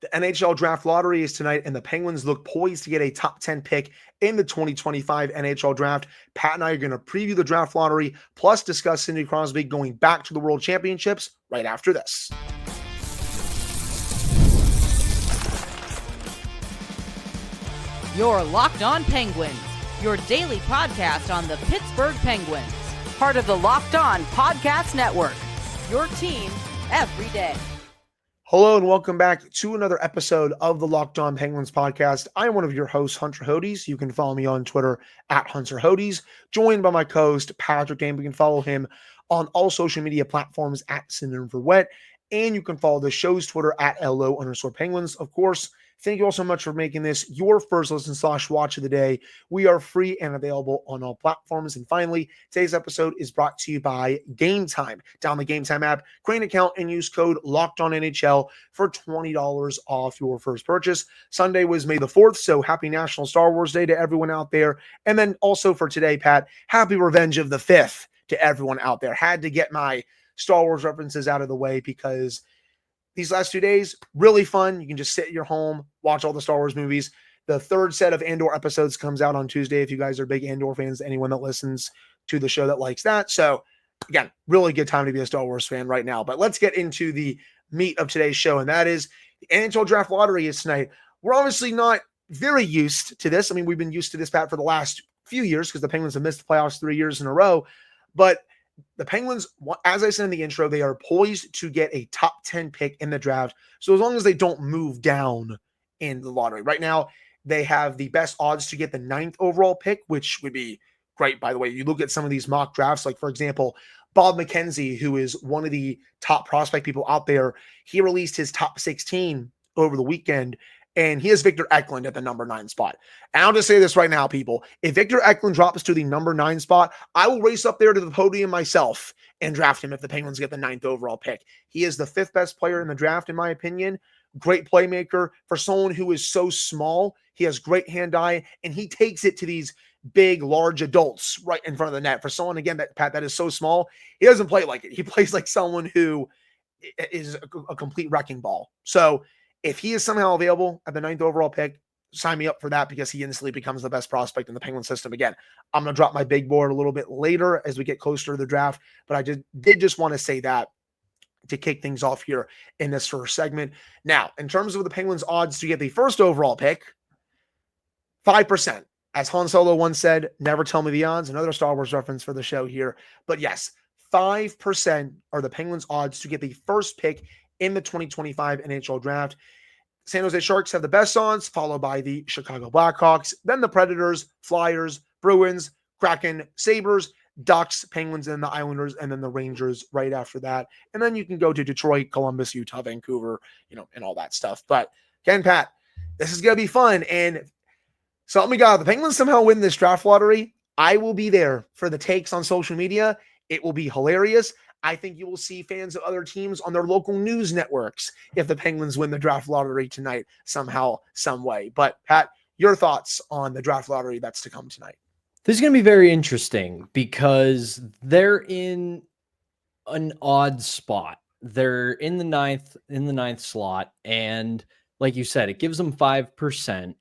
The NHL Draft Lottery is tonight, and the Penguins look poised to get a top 10 pick in the 2025 NHL Draft. Pat and I are going to preview the Draft Lottery, plus discuss Sidney Crosby going back to the World Championships right after this. You're Locked On Penguins, your daily podcast on the Pittsburgh Penguins. Part of the Locked On Podcast Network, your team every day. Hello and welcome back to another episode of the Locked On Penguins podcast. I'm one of your hosts, Hunter Hodes. You can follow me on Twitter at Hunter Hodes, joined by my co-host, Patrick Dane. You can follow him on all social media platforms at @SynonyMforWet, and you can follow the show's Twitter at @LO_Penguins. Of course, thank you all so much for making this your first listen / watch of the day. We are free and available on all platforms. And finally, today's episode is brought to you by Game Time. Download the Game Time app, create an account, and use code LOCKEDONNHL for $20 off your first purchase. Sunday was May the 4th, so happy National Star Wars Day to everyone out there. And then also for today, Pat, happy Revenge of the 5th to everyone out there. Had to get my Star Wars references out of the way because these last 2 days, really fun. You can just sit at your home, watch all the Star Wars movies. The third set of Andor episodes comes out on Tuesday. If you guys are big Andor fans, anyone that listens to the show that likes that. So again, really good time to be a Star Wars fan right now. But let's get into the meat of today's show. And that is the NHL Draft Lottery is tonight. We're obviously not very used to this. I mean, we've been used to this, Pat, for the last few years because the Penguins have missed the playoffs 3 years in a row. But the Penguins, as I said in the intro, they are poised to get a top 10 pick in the draft. So as long as they don't move down in the lottery. Right now, they have the best odds to get the 9th overall pick, which would be great, by the way. You look at some of these mock drafts, like, for example, Bob McKenzie, who is one of the top prospect people out there. He released his top 16 over the weekend, and he has Victor Eklund at the number 9 spot. And I'll just say this right now, people. If Victor Eklund drops to the number 9 spot, I will race up there to the podium myself and draft him if the Penguins get the 9th overall pick. He is the 5th best player in the draft, in my opinion. Great playmaker for someone who is so small. He has great hand-eye, and he takes it to these big, large adults right in front of the net. For someone, again, that is so small, he doesn't play like it. He plays like someone who is a complete wrecking ball. So if he is somehow available at the 9th overall pick, sign me up for that because he instantly becomes the best prospect in the Penguin system. Again, I'm going to drop my big board a little bit later as we get closer to the draft, but I did just want to say that to kick things off here in this first segment. Now, in terms of the Penguins' odds to get the 1st overall pick, 5%. As Han Solo once said, never tell me the odds. Another Star Wars reference for the show here. But yes, 5% are the Penguins' odds to get the 1st pick in the 2025 NHL Draft. San Jose Sharks have the best odds, followed by the Chicago Blackhawks, then the Predators, Flyers, Bruins, Kraken, Sabres, Ducks, Penguins, and the Islanders, and then the Rangers right after that. And then you can go to Detroit, Columbus, Utah, Vancouver, and all that stuff. But Ken, Pat, this is going to be fun. And so help me God, the Penguins somehow win this draft lottery, I will be there for the takes on social media. It will be hilarious. I think you will see fans of other teams on their local news networks if the Penguins win the draft lottery tonight somehow, some way. But Pat, your thoughts on the draft lottery that's to come tonight? This is going to be very interesting because they're in an odd spot. They're in the ninth slot. And like you said, it gives them 5%,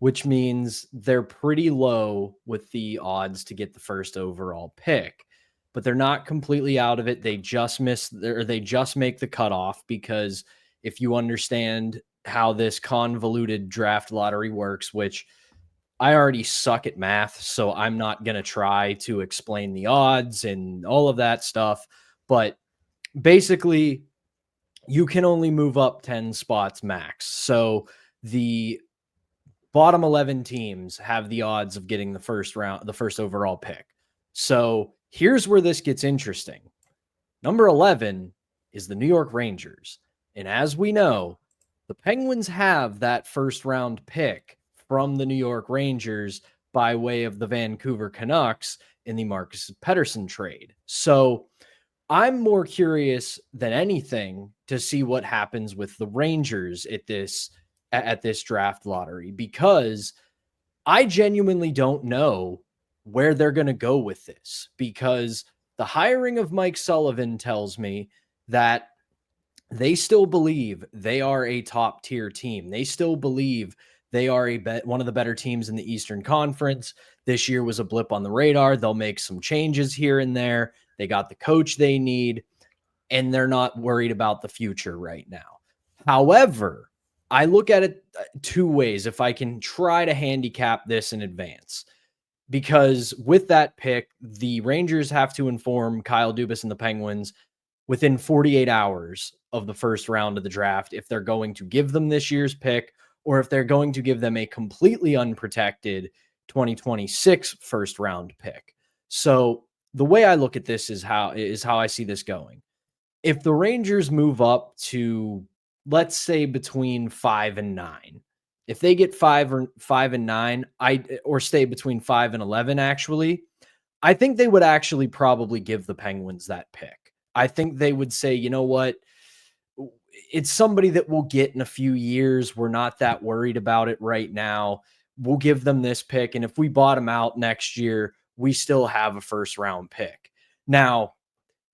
which means they're pretty low with the odds to get the 1st overall pick. But they're not completely out of it. They just make the cutoff because if you understand how this convoluted draft lottery works, which I already suck at math, so I'm not going to try to explain the odds and all of that stuff. But basically, you can only move up 10 spots max. So the bottom 11 teams have the odds of getting the 1st overall pick. So here's where this gets interesting. Number 11 is the New York Rangers. And as we know, the Penguins have that 1st round pick from the New York Rangers by way of the Vancouver Canucks in the Marcus Pettersson trade. So I'm more curious than anything to see what happens with the Rangers at this draft lottery, because I genuinely don't know where they're going to go with this, because the hiring of Mike Sullivan tells me that they still believe they are a top tier team. They still believe they are one of the better teams in the Eastern Conference. This year was a blip on the radar. They'll make some changes here and there. They got the coach they need, and they're not worried about the future right now. However, I look at it two ways if I can try to handicap this in advance. Because with that pick, the Rangers have to inform Kyle Dubas and the Penguins within 48 hours of the first round of the draft if they're going to give them this year's pick or if they're going to give them a completely unprotected 2026 first round pick. So the way I look at this is how I see this going. If the Rangers move up to, let's say, between 5 and 9, if they get 5 and 9, or stay between 5 and 11, actually, I think they would actually probably give the Penguins that pick. I think they would say, you know what? It's somebody that we'll get in a few years. We're not that worried about it right now. We'll give them this pick. And if we bottom out next year, we still have a first round pick. Now,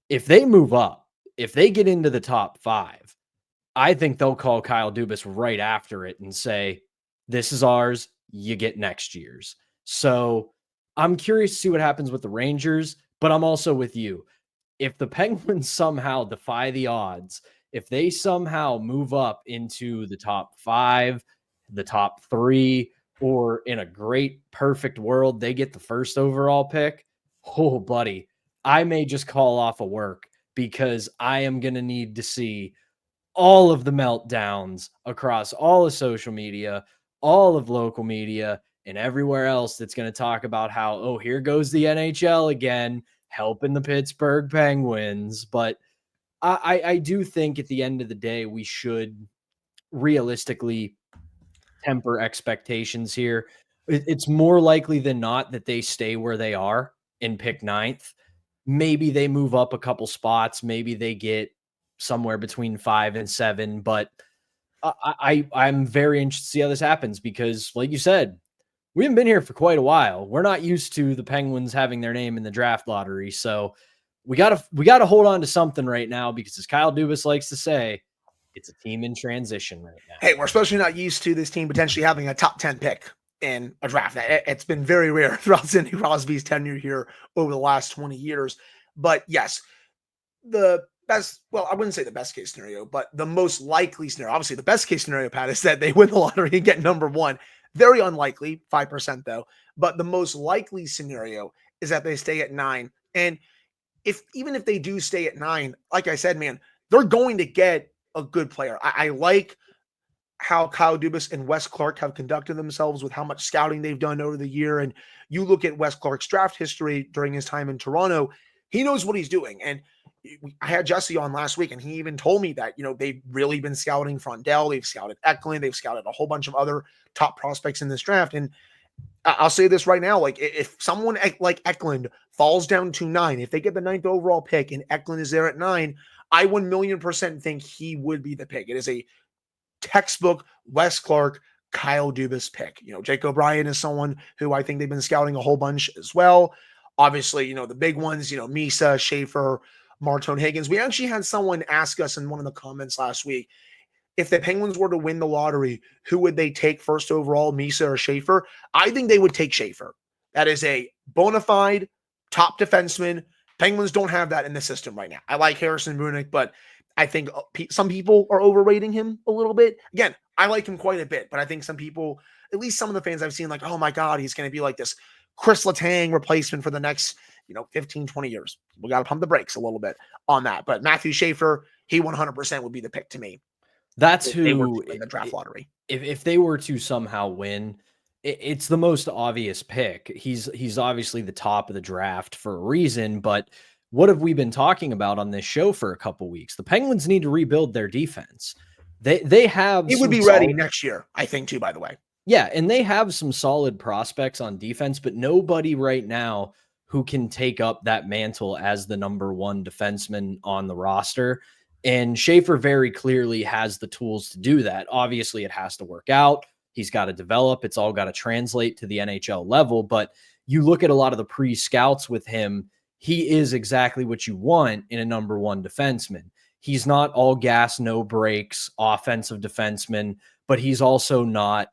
if they move up, if they get into the top 5, I think they'll call Kyle Dubas right after it and say, this is ours. You get next year's. So I'm curious to see what happens with the Rangers, but I'm also with you. If the Penguins somehow defy the odds, if they somehow move up into the top 5, the top 3, or in a great, perfect world, they get the first overall pick, oh, buddy, I may just call off of work because I am going to need to see all of the meltdowns across all of social media, all of local media, and everywhere else that's going to talk about how, oh, here goes the NHL again, helping the Pittsburgh Penguins. But I do think at the end of the day, we should realistically temper expectations here. It's more likely than not that they stay where they are and pick 9th. Maybe they move up a couple spots. Maybe they get somewhere between 5 and 7. But I'm very interested to see how this happens because, like you said, we haven't been here for quite a while. We're not used to the Penguins having their name in the draft lottery. So we gotta hold on to something right now because, as Kyle Dubas likes to say, it's a team in transition right now. Hey, we're especially not used to this team potentially having a top 10 pick in a draft. It's been very rare throughout Sidney Crosby's tenure here over the last 20 years. But yes, the best, well, I wouldn't say the best case scenario, but the most likely scenario, obviously the best case scenario, Pat, is that they win the lottery and get number 1. Very unlikely, 5% though. But the most likely scenario is that they stay at 9. And even if they do stay at 9, like I said, man, they're going to get a good player. I like how Kyle Dubas and Wes Clark have conducted themselves with how much scouting they've done over the year. And you look at Wes Clark's draft history during his time in Toronto, he knows what he's doing. And I had Jesse on last week, and he even told me that, they've really been scouting Frondell. They've scouted Eklund. They've scouted a whole bunch of other top prospects in this draft. And I'll say this right now, like if someone like Eklund falls down to 9, if they get the 9th overall pick and Eklund is there at 9, I 1,000,000% think he would be the pick. It is a textbook Wes Clark, Kyle Dubas pick. Jake O'Brien is someone who I think they've been scouting a whole bunch as well. Obviously, the big ones, Misa, Schaefer, Martone Higgins. We actually had someone ask us in one of the comments last week, if the Penguins were to win the lottery, who would they take first overall, Misa or Schaefer? I think they would take Schaefer. That is a bona fide top defenseman. Penguins don't have that in the system right now. I like Harrison Brunick, but I think some people are overrating him a little bit. Again, I like him quite a bit, but I think some people, at least some of the fans I've seen, like, oh my God, he's going to be like this Chris Letang replacement for the next, 15, 20 years. We got to pump the brakes a little bit on that. But Matthew Schaefer, he 100% would be the pick to me. That's who in the draft lottery. If they were to somehow win, it's the most obvious pick. He's obviously the top of the draft for a reason, but what have we been talking about on this show for a couple weeks? The Penguins need to rebuild their defense. They have. He would be ready next year, I think, too, by the way. Yeah, and they have some solid prospects on defense, but nobody right now who can take up that mantle as the number 1 defenseman on the roster. And Schaefer very clearly has the tools to do that. Obviously, it has to work out. He's got to develop. It's all got to translate to the NHL level. But you look at a lot of the pre-scouts with him, he is exactly what you want in a number 1 defenseman. he's not all gas, no brakes, offensive defenseman, but he's also not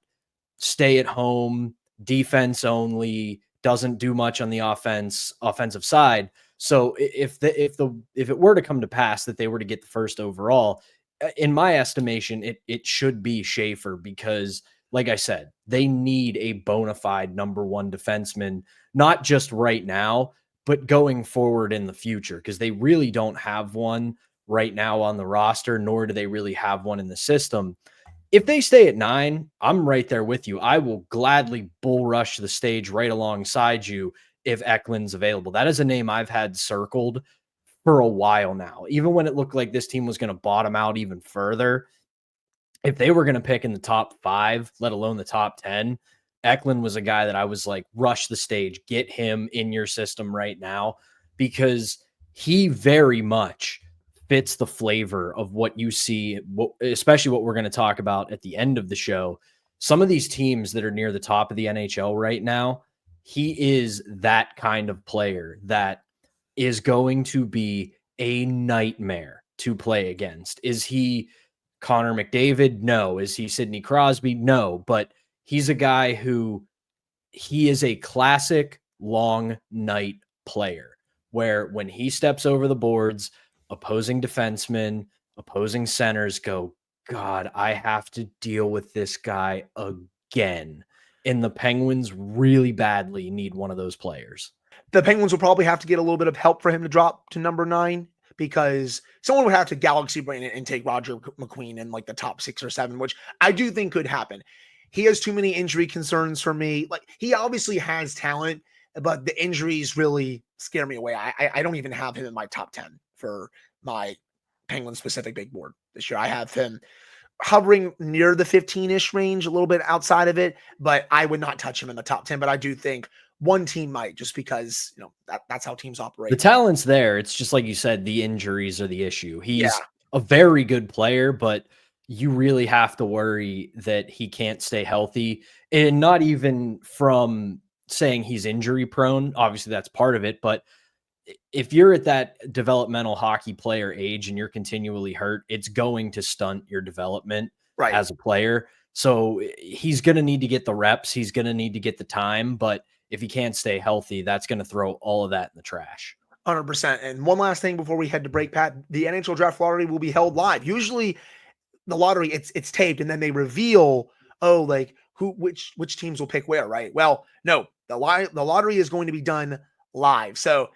stay at home, defense only, doesn't do much on the offensive side. So if it were to come to pass that they were to get the first overall, in my estimation, it should be Schaefer, because like I said, they need a bona fide number one defenseman, not just right now, but going forward in the future, because they really don't have one right now on the roster, nor do they really have one in the system. If they stay at 9, I'm right there with you. I will gladly bull rush the stage right alongside you if Eklund's available. That is a name I've had circled for a while now. Even when it looked like this team was going to bottom out even further, if they were going to pick in the top 5, let alone the top 10, Eklund was a guy that I was like, rush the stage, get him in your system right now, because he very much fits the flavor of what you see, especially what we're going to talk about at the end of the show. Some of these teams that are near the top of the NHL right now, he is that kind of player that is going to be a nightmare to play against. Is he Connor McDavid? No. Is he Sidney Crosby? No. But he's a guy who he is a classic long night player, where when he steps over the boards, opposing defensemen, opposing centers go, God, I have to deal with this guy again. And the Penguins really badly need one of those players. The Penguins will probably have to get a little bit of help for him to drop to number 9, because someone would have to galaxy brain it and take Roger McQueen in like the top 6 or 7, which I do think could happen. He has too many injury concerns for me. Like, he obviously has talent, but the injuries really scare me away. I don't even have him in my top 10 for my Penguin specific big board this year. I have him hovering near the 15-ish range, a little bit outside of it, but I would not touch him in the top 10. But I do think one team might, just because, that's how teams operate. The talent's there. It's just like you said, the injuries are the issue. He's a very good player, but you really have to worry that he can't stay healthy, and not even from saying he's injury prone. Obviously that's part of it, but if you're at that developmental hockey player age and you're continually hurt, it's going to stunt your development as a player. So he's going to need to get the reps. He's going to need to get the time, but if he can't stay healthy, that's going to throw all of that in the trash. 100%. And one last thing before we head to break, Pat, the NHL Draft Lottery will be held live. Usually the lottery, it's taped, and then they reveal, which teams will pick where, right? Well, no, the lottery is going to be done live. So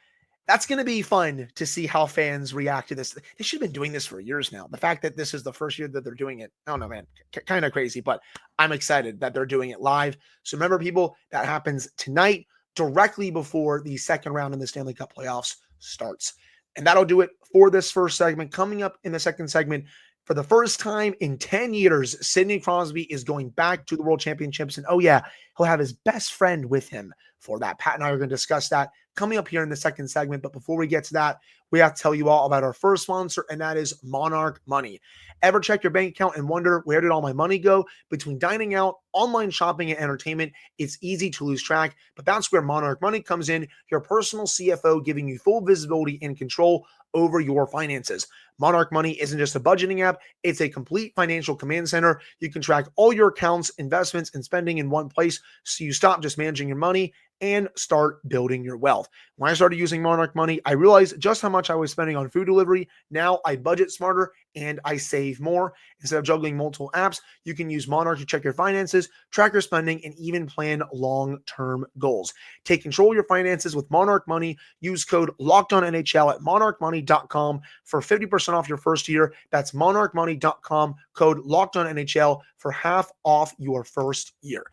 that's going to be fun to see how fans react to this. They should have been doing this for years now. The fact that this is the first year that they're doing it, I don't know, man, kind of crazy, but I'm excited that they're doing it live. So remember, people, that happens tonight, directly before the second round in the Stanley Cup playoffs starts. And that'll do it for this first segment. Coming up in the second segment, for the first time in 10 years, Sidney Crosby is going back to the World Championships. And oh yeah, he'll have his best friend with him for that. Pat and I are going to discuss that coming up here in the second segment. But before we get to that, we have to tell you all about our first sponsor, and that is Monarch Money. Ever check your bank account and wonder, where did all my money go? Between dining out, online shopping, and entertainment, it's easy to lose track, but that's where Monarch Money comes in, your personal CFO, giving you full visibility and control over your finances. Monarch Money isn't just a budgeting app, it's a complete financial command center. You can track all your accounts, investments, and spending in one place, so you stop just managing your money and start building your wealth. When I started using Monarch Money, I realized just how much I was spending on food delivery. Now I budget smarter and I save more. Instead of juggling multiple apps, you can use Monarch to check your finances, track your spending, and even plan long-term goals. Take control of your finances with Monarch Money. Use code LOCKEDONNHL at monarchmoney.com for 50% off your first year. That's monarchmoney.com, code LOCKEDONNHL for half off your first year.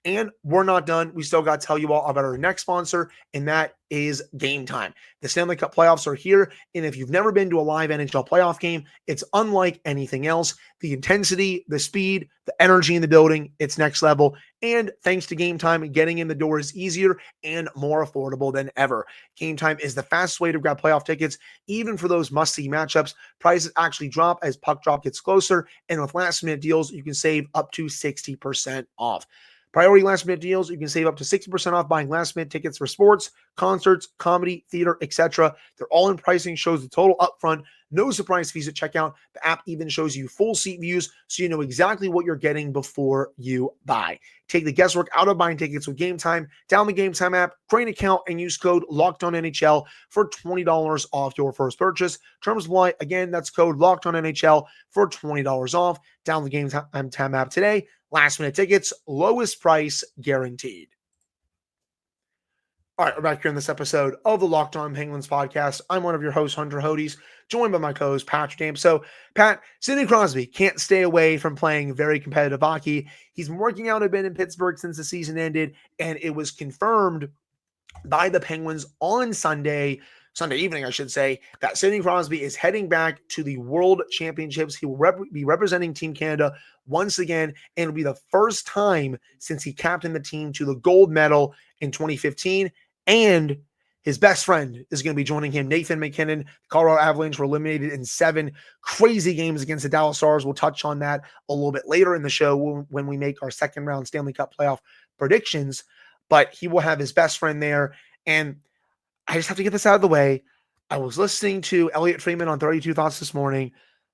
And we're not done. We still got to tell you all about our next sponsor, and that is Game Time. The Stanley Cup playoffs are here, and if you've never been to a live NHL playoff game, it's unlike anything else. The intensity, the speed, the energy in the building, it's next level. And thanks to Game Time, getting in the door is easier and more affordable than ever. Game Time is the fastest way to grab playoff tickets, even for those must-see matchups. Prices actually drop as puck drop gets closer, and with last-minute deals, you can save up to 60% off. Priority last-minute deals, you can save up to 60% off buying last-minute tickets for sports, concerts, comedy, theater, etc. Their all-in pricing shows the total upfront, No surprise fees at checkout. The app even shows you full seat views so you know exactly what you're getting before you buy. Take the guesswork out of buying tickets with Game Time. Download the Game Time app, create an account, and use code LOCKEDONNHL for $20 off your first purchase. Terms apply. Again, that's code LOCKEDONNHL for $20 off. Download the Game Time app today. Last minute tickets, lowest price guaranteed. All right, we're back here in this episode of the Locked On Penguins podcast. I'm one of your hosts, Hunter Hodes, joined by my co-host, Patrick James. So, Pat, Sidney Crosby can't stay away from playing very competitive hockey. He's been working out a bit in Pittsburgh since the season ended, and it was confirmed by the Penguins on Sunday evening, I should say, that Sidney Crosby is heading back to the World Championships. He will be representing Team Canada once again, and it'll be the first time since he captained the team to the gold medal in 2015. And his best friend is going to be joining him, Nathan MacKinnon. The Colorado Avalanche were eliminated in 7 crazy games against the Dallas Stars. We'll touch on that a little bit later in the show when we make our second round Stanley Cup playoff predictions. But he will have his best friend there. And I just have to get this out of the way. I was listening to Elliot Friedman on 32 Thoughts this morning.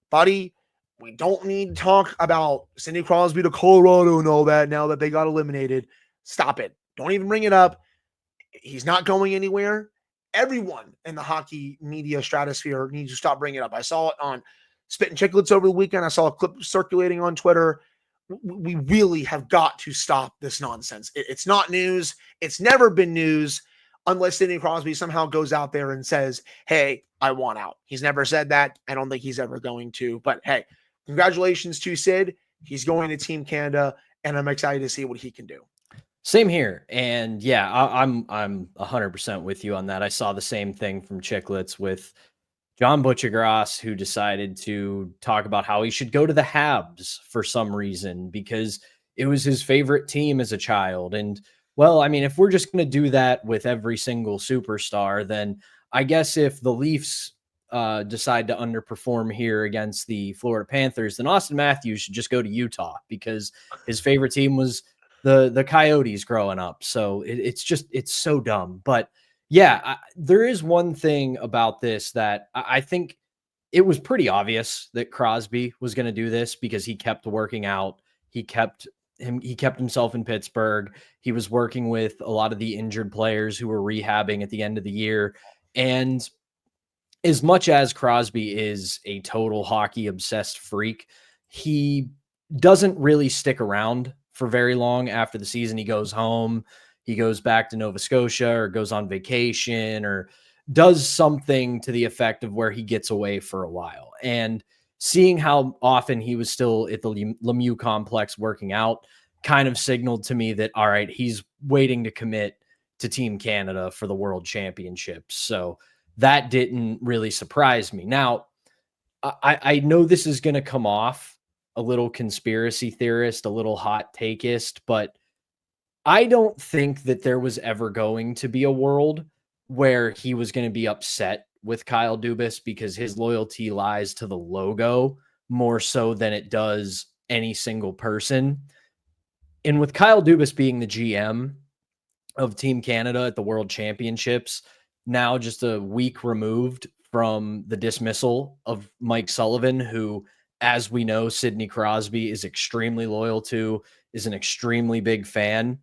Buddy, we don't need to talk about Sidney Crosby to Colorado and all that now that they got eliminated. Stop it. Don't even bring it up. He's not going anywhere. Everyone in the hockey media stratosphere needs to stop bringing it up. I saw it on Spittin' Chicklets over the weekend. I saw a clip circulating on Twitter. We really have got to stop this nonsense. It's not news. It's never been news unless Sidney Crosby somehow goes out there and says, hey, I want out. He's never said that. I don't think he's ever going to. But hey, congratulations to Sid. He's going to Team Canada, and I'm excited to see what he can do. Same here. And yeah, I'm 100% with you on that. I saw the same thing from Chicklets with John Butchergrass, who decided to talk about how he should go to the Habs for some reason because it was his favorite team as a child. And well, I mean, if we're just going to do that with every single superstar, then I guess if the Leafs decide to underperform here against the Florida Panthers, then Austin Matthews should just go to Utah because his favorite team was the Coyotes growing up. So it's so dumb. But yeah, there is one thing about this that I think it was pretty obvious that Crosby was going to do this because he kept working out. He kept himself in Pittsburgh. He was working with a lot of the injured players who were rehabbing at the end of the year. And as much as Crosby is a total hockey obsessed freak, he doesn't really stick around for very long after the season. He goes home, he goes back to Nova Scotia or goes on vacation or does something to the effect of where he gets away for a while. And seeing how often he was still at the Lemieux complex working out kind of signaled to me that, all right, he's waiting to commit to Team Canada for the World Championships. So that didn't really surprise me. Now, I know this is going to come off a little conspiracy theorist, a little hot takeist, but I don't think that there was ever going to be a world where he was going to be upset with Kyle Dubas because his loyalty lies to the logo more so than it does any single person. And with Kyle Dubas being the GM of Team Canada at the World Championships, now just a week removed from the dismissal of Mike Sullivan, who, as we know, Sidney Crosby is extremely loyal to, is an extremely big fan.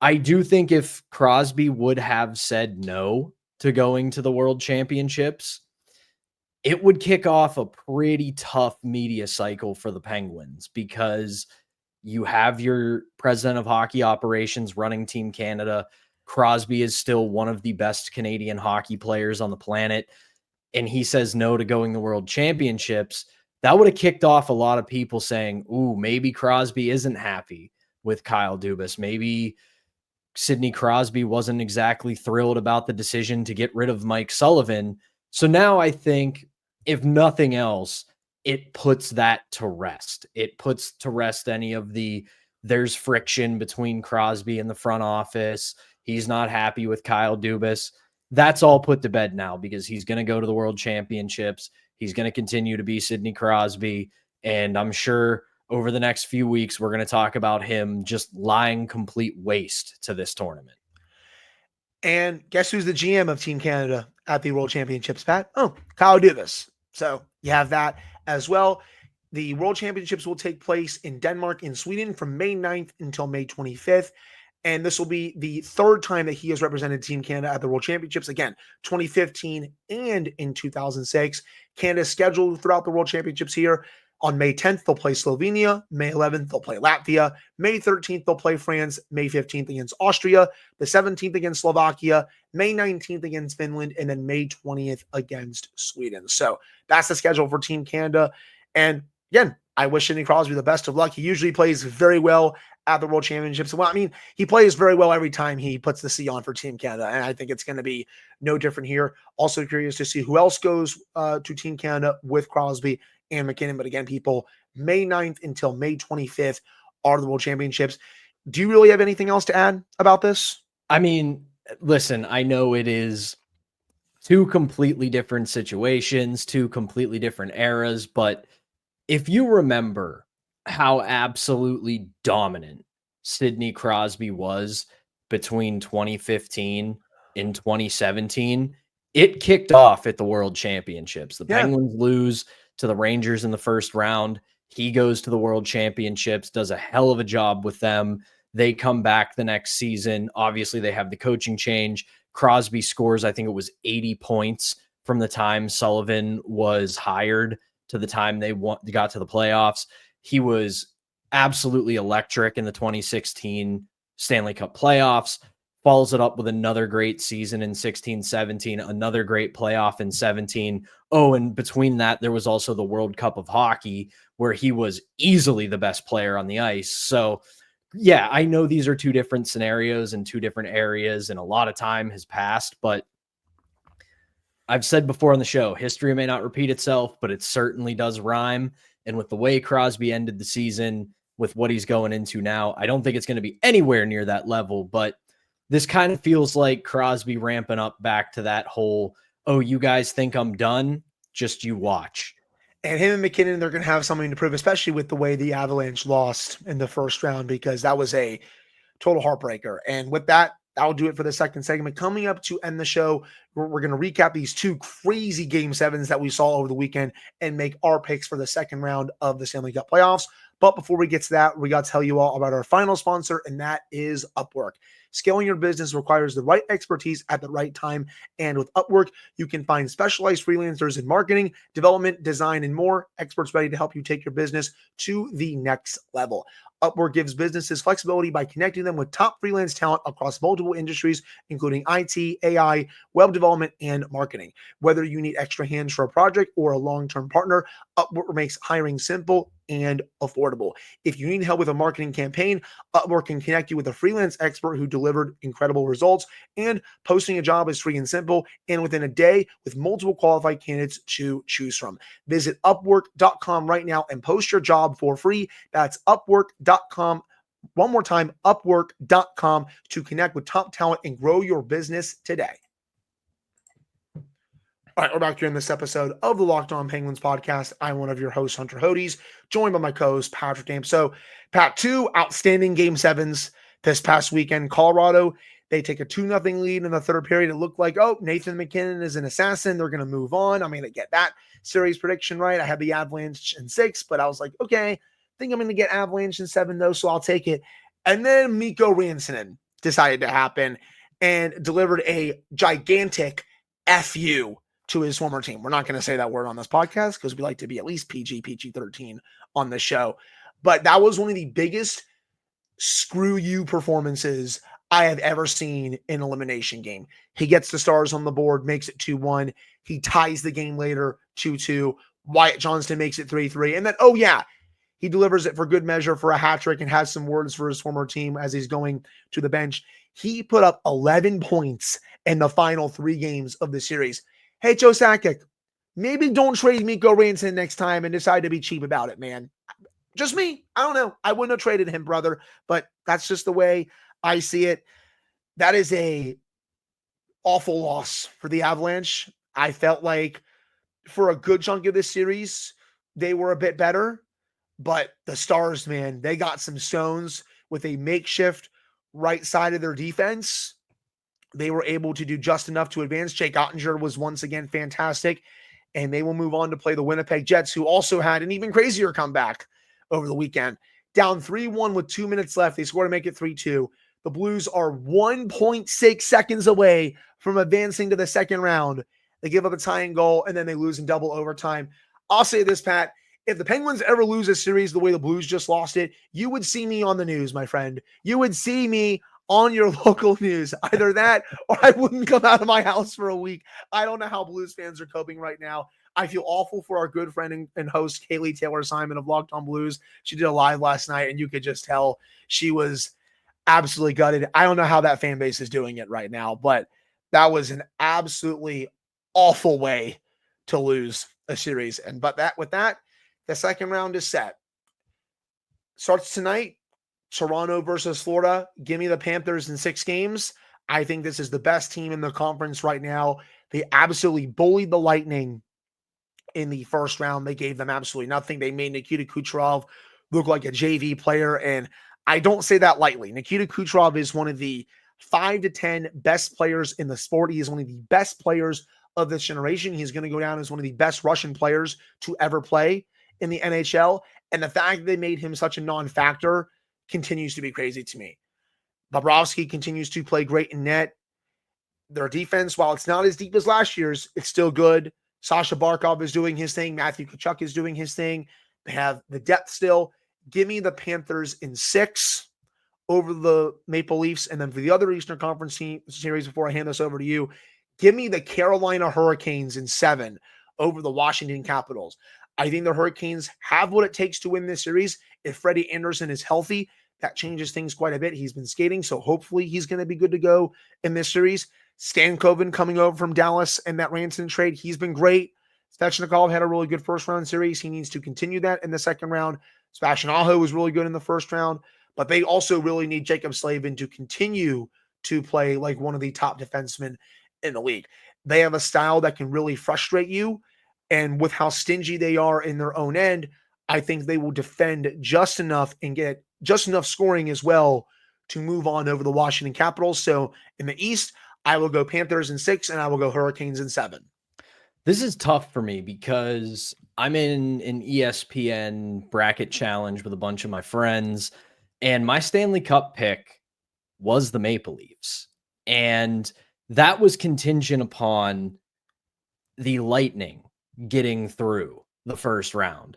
I do think if Crosby would have said no to going to the World Championships, it would kick off a pretty tough media cycle for the Penguins because you have your president of hockey operations running Team Canada. Crosby is still one of the best Canadian hockey players on the planet, and he says no to going to the World Championships. That would have kicked off a lot of people saying, ooh, maybe Crosby isn't happy with Kyle Dubas. Maybe Sidney Crosby wasn't exactly thrilled about the decision to get rid of Mike Sullivan. So now I think, if nothing else, it puts that to rest. It puts to rest any of there's friction between Crosby and the front office. He's not happy with Kyle Dubas. That's all put to bed now because he's going to go to the World Championships. He's going to continue to be Sidney Crosby. And I'm sure over the next few weeks, we're going to talk about him just lying complete waste to this tournament. And guess who's the GM of Team Canada at the World Championships, Pat? Oh, Kyle Dubas. So you have that as well. The World Championships will take place in Denmark and Sweden from May 9th until May 25th. And this will be the third time that he has represented Team Canada at the World Championships. Again, 2015 and in 2006. Canada is scheduled throughout the World Championships here. On May 10th, they'll play Slovenia. May 11th, they'll play Latvia. May 13th, they'll play France. May 15th against Austria. The 17th against Slovakia. May 19th against Finland. And then May 20th against Sweden. So that's the schedule for Team Canada. And again, I wish Sidney Crosby the best of luck. He usually plays very well at the World Championships. Well, I mean, he plays very well every time he puts the C on for Team Canada, and I think it's going to be no different here. Also curious to see who else goes to Team Canada with Crosby and McKinnon. But again, people, May 9th until May 25th are the World Championships. Do you really have anything else to add about this? I mean, listen, I know it is two completely different situations, two completely different eras, but if you remember how absolutely dominant Sidney Crosby was between 2015 and 2017, it kicked off at the World Championships. The Penguins lose to the Rangers in the first round. He goes to the World Championships, does a hell of a job with them. They come back the next season. Obviously, they have the coaching change. Crosby scores, I think it was 80 points from the time Sullivan was hired to the time they got to the playoffs. He was absolutely electric in the 2016 Stanley Cup playoffs, follows it up with another great season in 16-17, another great playoff in 17. Oh, and between that, there was also the World Cup of Hockey, where he was easily the best player on the ice. So, yeah, I know these are two different scenarios and two different areas, and a lot of time has passed, but I've said before on the show, history may not repeat itself, but it certainly does rhyme. And with the way Crosby ended the season, with what he's going into now, I don't think it's going to be anywhere near that level. But this kind of feels like Crosby ramping up back to that whole, oh, you guys think I'm done? Just you watch. And him and McKinnon, they're going to have something to prove, especially with the way the Avalanche lost in the first round, because that was a total heartbreaker. And with that, that'll do it for the second segment. Coming up to end the show, we're going to recap these two crazy Game 7s that we saw over the weekend and make our picks for the second round of the Stanley Cup playoffs. But before we get to that, we got to tell you all about our final sponsor, and that is Upwork. Scaling your business requires the right expertise at the right time. And with Upwork, you can find specialized freelancers in marketing, development, design, and more, experts ready to help you take your business to the next level. Upwork gives businesses flexibility by connecting them with top freelance talent across multiple industries, including IT, AI, web development, and marketing. Whether you need extra hands for a project or a long-term partner, Upwork makes hiring simple and affordable. If you need help with a marketing campaign, Upwork can connect you with a freelance expert who delivered incredible results. And posting a job is free and simple, and within a day with multiple qualified candidates to choose from. Visit Upwork.com right now and post your job for free. That's Upwork.com. One more time, Upwork.com, to connect with top talent and grow your business today. All right, we're back here in this episode of the Locked On Penguins podcast. I'm one of your hosts, Hunter Hodes, joined by my co-host, Patrick Dame. So, Pat, two outstanding Game 7s this past weekend. Colorado, they take a 2-0 lead in the third period. It looked like, oh, Nathan McKinnon is an assassin. They're going to move on. I'm going to get that series prediction right. I had the Avalanche in 6, but I was like, okay, I think I'm going to get Avalanche in 7, though, so I'll take it. And then Mikko Rantanen decided to happen and delivered a gigantic FU to his former team. We're not going to say that word on this podcast because we like to be at least PG-13 on the show. But that was one of the biggest screw you performances I have ever seen in an elimination game. He gets the Stars on the board, makes it 2-1. He ties the game later 2-2. Wyatt Johnston makes it 3-3. And then, oh yeah, he delivers it for good measure for a hat trick and has some words for his former team as he's going to the bench. He put up 11 points in the final 3 games of the series. Hey, Joe Sakic, maybe don't trade Mikko Rantanen next time and decide to be cheap about it, man. Just me. I don't know. I wouldn't have traded him, brother, but that's just the way I see it. That is a awful loss for the Avalanche. I felt like for a good chunk of this series, they were a bit better, but the Stars, man, they got some stones with a makeshift right side of their defense. They were able to do just enough to advance. Jake Ottinger was once again fantastic. and they will move on to play the Winnipeg Jets, who also had an even crazier comeback over the weekend. Down 3-1 with 2 minutes left. They score to make it 3-2. The Blues are 1.6 seconds away from advancing to the second round. They give up a tying goal, and then they lose in double overtime. I'll say this, Pat. If the Penguins ever lose a series the way the Blues just lost it, you would see me on the news, my friend. You would see me on your local news. Either that or I wouldn't come out of my house for a week. I don't know how Blues fans are coping right now. I feel awful for our good friend and host, Kaylee Taylor-Simon of Locked On Blues. She did a live last night, and you could just tell she was absolutely gutted. I don't know how that fan base is doing it right now, but that was an absolutely awful way to lose a series. With that, the second round is set. Starts tonight. Toronto versus Florida. Give me the Panthers in 6 games. I think this is the best team in the conference right now. They absolutely bullied the Lightning in the first round. They gave them absolutely nothing. They made Nikita Kucherov look like a JV player, and I don't say that lightly. Nikita Kucherov is one of the 5 to 10 best players in the sport. He is one of the best players of this generation. He's going to go down as one of the best Russian players to ever play in the NHL. And the fact that they made him such a non-factor continues to be crazy to me. Bobrovsky continues to play great in net. Their defense, while it's not as deep as last year's, it's still good. Sasha Barkov is doing his thing. Matthew Tkachuk is doing his thing. They have the depth still. Give me the Panthers in 6 over the Maple Leafs. And then for the other Eastern Conference series, before I hand this over to you, give me the Carolina Hurricanes in 7 over the Washington Capitals. I think the Hurricanes have what it takes to win this series. If Freddie Anderson is healthy, that changes things quite a bit. He's been skating, so hopefully he's going to be good to go in this series. Stankoven coming over from Dallas and that Ranson trade, he's been great. Svechnikov had a really good first-round series. He needs to continue that in the second round. Sebastian Aho was really good in the first round, but they also really need Jacob Slavin to continue to play like one of the top defensemen in the league. They have a style that can really frustrate you, and with how stingy they are in their own end, I think they will defend just enough and get just enough scoring as well to move on over the Washington Capitals. So in the East, I will go Panthers in 6, and I will go Hurricanes in 7. This is tough for me because I'm in an ESPN bracket challenge with a bunch of my friends, and my Stanley Cup pick was the Maple Leafs. And that was contingent upon the Lightning getting through the first round.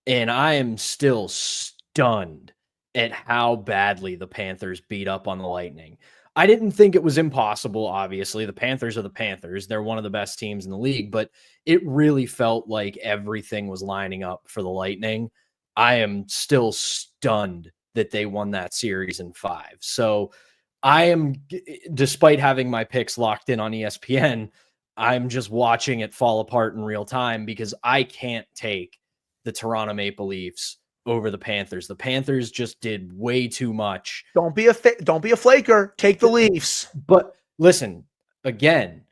And I am still stunned at how badly the Panthers beat up on the Lightning. I didn't think it was impossible, obviously. The Panthers are the Panthers. They're one of the best teams in the league, but it really felt like everything was lining up for the Lightning. I am still stunned that they won that series in 5. So I am, despite having my picks locked in on ESPN, I'm just watching it fall apart in real time because I can't take the Toronto Maple Leafs over the Panthers. The Panthers just did way too much. Don't be a flaker. Take the Leafs. But listen, again,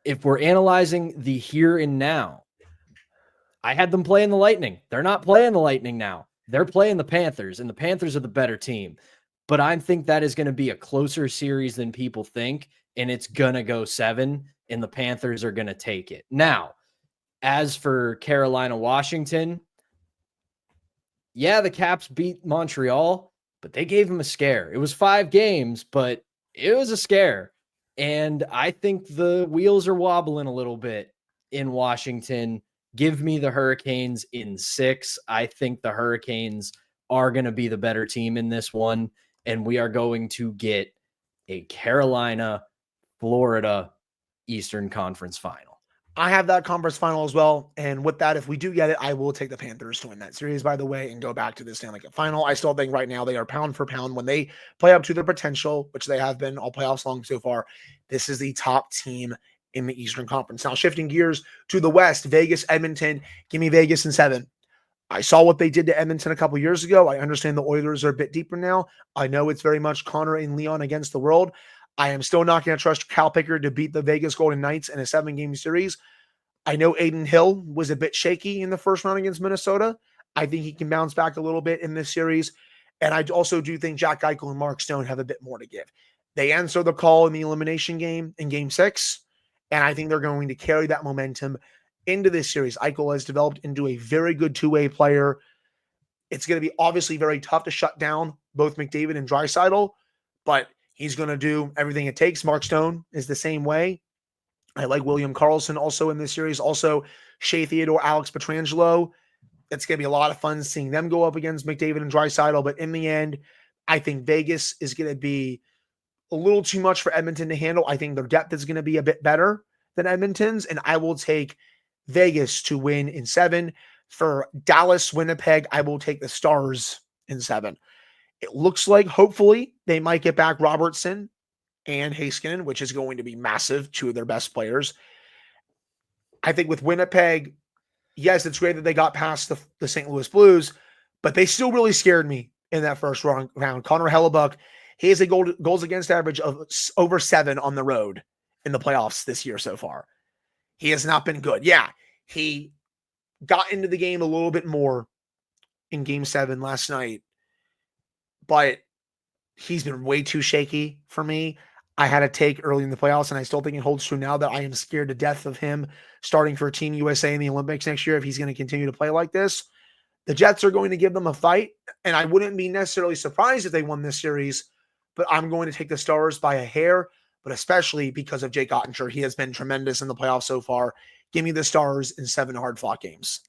if we're analyzing the here and now, I had them playing the Lightning. They're not playing the Lightning now. They're playing the Panthers, and the Panthers are the better team. But I think that is going to be a closer series than people think, and it's going to go 7, and the Panthers are going to take it. Now, as for Carolina, Washington, yeah, the Caps beat Montreal, but they gave them a scare. It was 5 games, but it was a scare. And I think the wheels are wobbling a little bit in Washington. Give me the Hurricanes in 6. I think the Hurricanes are going to be the better team in this one, and we are going to get a Carolina, Florida Eastern Conference final. I have that conference final as well. And with that, if we do get it, I will take the Panthers to win that series, by the way, and go back to the Stanley Cup final. I still think right now they are pound for pound when they play up to their potential, which they have been all playoffs long so far. This is the top team in the Eastern Conference. Now, shifting gears to the West, Vegas, Edmonton. Give me Vegas in 7. I saw what they did to Edmonton a couple years ago. I understand the Oilers are a bit deeper now. I know it's very much Connor and Leon against the world. I am still not going to trust Cal Pickard to beat the Vegas Golden Knights in a 7-game series. I know Aiden Hill was a bit shaky in the first round against Minnesota. I think he can bounce back a little bit in this series. And I also do think Jack Eichel and Mark Stone have a bit more to give. They answer the call in the elimination game in Game 6, and I think they're going to carry that momentum into this series. Eichel has developed into a very good two-way player. It's going to be obviously very tough to shut down both McDavid and Draisaitl, but he's going to do everything it takes. Mark Stone is the same way. I like William Karlsson also in this series. Also, Shea Theodore, Alex Pietrangelo. It's going to be a lot of fun seeing them go up against McDavid and Draisaitl. But in the end, I think Vegas is going to be a little too much for Edmonton to handle. I think their depth is going to be a bit better than Edmonton's, and I will take Vegas to win in 7. For Dallas, Winnipeg, I will take the Stars in 7. It looks like, hopefully, they might get back Robertson and Heiskanen, which is going to be massive, 2 of their best players. I think with Winnipeg, yes, it's great that they got past the St. Louis Blues, but they still really scared me in that first round. Connor Hellebuck, he has a goals against average of over 7 on the road in the playoffs this year so far. He has not been good. Yeah, he got into the game a little bit more in Game 7 last night, but he's been way too shaky for me. I had a take early in the playoffs, and I still think it holds true now that I am scared to death of him starting for Team USA in the Olympics next year if he's going to continue to play like this. The Jets are going to give them a fight, and I wouldn't be necessarily surprised if they won this series, but I'm going to take the Stars by a hair, but especially because of Jake Ottinger. He has been tremendous in the playoffs so far. Give me the Stars in 7 hard-fought games.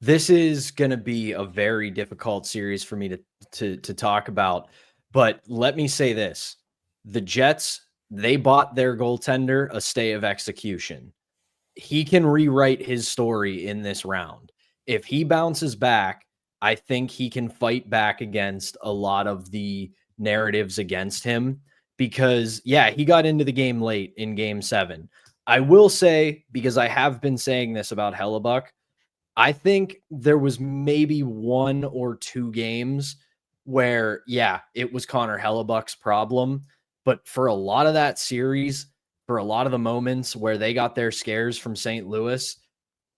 This is going to be a very difficult series for me to talk about, but let me say this. The Jets, they bought their goaltender a stay of execution. He can rewrite his story in this round. If he bounces back, I think he can fight back against a lot of the narratives against him because, yeah, he got into the game late in Game 7. I will say, because I have been saying this about Hellebuck, I think there was maybe 1 or 2 games where, yeah, it was Connor Hellebuck's problem. But for a lot of that series, for a lot of the moments where they got their scares from St. Louis,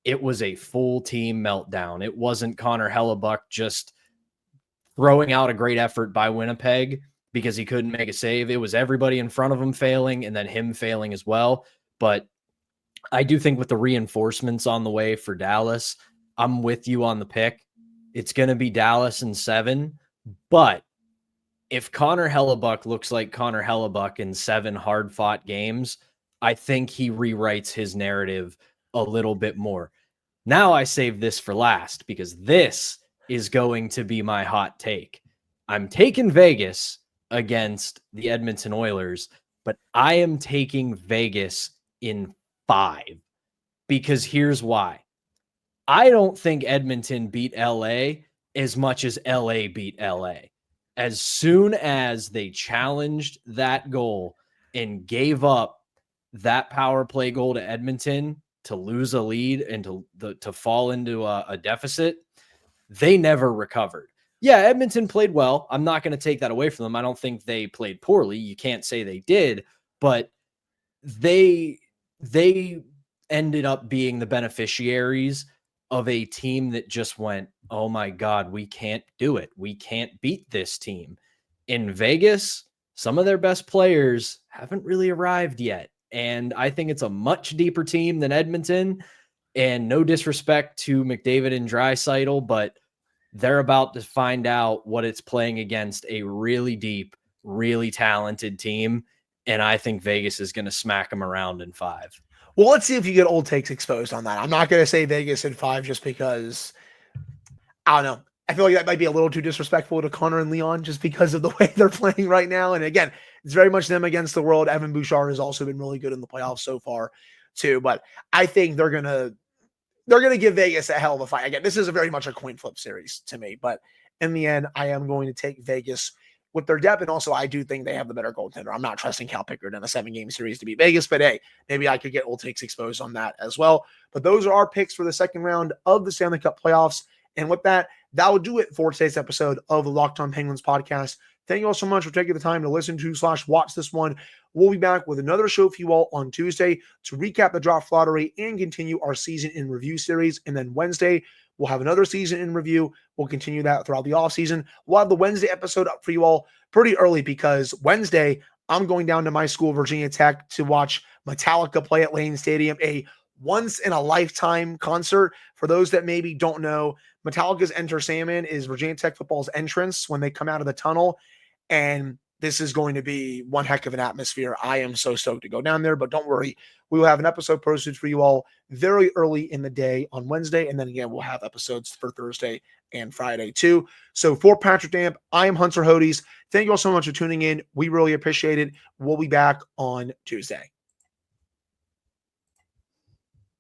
it was a full team meltdown. It wasn't Connor Hellebuck just throwing out a great effort by Winnipeg because he couldn't make a save. It was everybody in front of him failing and then him failing as well. But I do think with the reinforcements on the way for Dallas, I'm with you on the pick. It's going to be Dallas in 7. But if Connor Hellebuck looks like Connor Hellebuck in 7 hard-fought games, I think he rewrites his narrative a little bit more. Now I save this for last because this is going to be my hot take. I'm taking Vegas against the Edmonton Oilers, but I am taking Vegas in 5 because here's why. I don't think Edmonton beat LA as much as LA beat LA. As soon as they challenged that goal and gave up that power play goal to Edmonton to lose a lead and to fall into a deficit, they never recovered. Yeah, Edmonton played well. I'm not going to take that away from them. I don't think they played poorly. You can't say they did, but they ended up being the beneficiaries of a team that just went, oh my God, we can't do it. We can't beat this team. In Vegas, some of their best players haven't really arrived yet. And I think it's a much deeper team than Edmonton. And no disrespect to McDavid and Draisaitl, but they're about to find out what it's playing against a really deep, really talented team. And I think Vegas is going to smack them around in 5. Well, let's see if you get old takes exposed on that. I'm not going to say Vegas in 5 just because, I don't know. I feel like that might be a little too disrespectful to Connor and Leon just because of the way they're playing right now. And again, it's very much them against the world. Evan Bouchard has also been really good in the playoffs so far too. But I think they're going to give Vegas a hell of a fight. Again, this is a very much a coin flip series to me. But in the end, I am going to take Vegas with their depth. And also, I do think they have the better goaltender. I'm not trusting Cal Pickard in a 7-game series to beat Vegas, but hey, maybe I could get old takes exposed on that as well. But those are our picks for the second round of the Stanley Cup playoffs. And with that, that will do it for today's episode of the Locked On Penguins podcast. Thank you all so much for taking the time to listen to / watch this one. We'll be back with another show for you all on Tuesday to recap the draft lottery and continue our season in review series. And then Wednesday, we'll have another season in review. We'll continue that throughout the offseason. We'll have the Wednesday episode up for you all pretty early because Wednesday, I'm going down to my school, Virginia Tech, to watch Metallica play at Lane Stadium, a once in a lifetime concert. For those that maybe don't know, Metallica's Enter Sandman is Virginia Tech football's entrance when they come out of the tunnel. And this is going to be one heck of an atmosphere. I am so stoked to go down there, but don't worry. We will have an episode posted for you all very early in the day on Wednesday. And then again, we'll have episodes for Thursday and Friday too. So for Patrick Damp, I am Hunter Hodes. Thank you all so much for tuning in. We really appreciate it. We'll be back on Tuesday.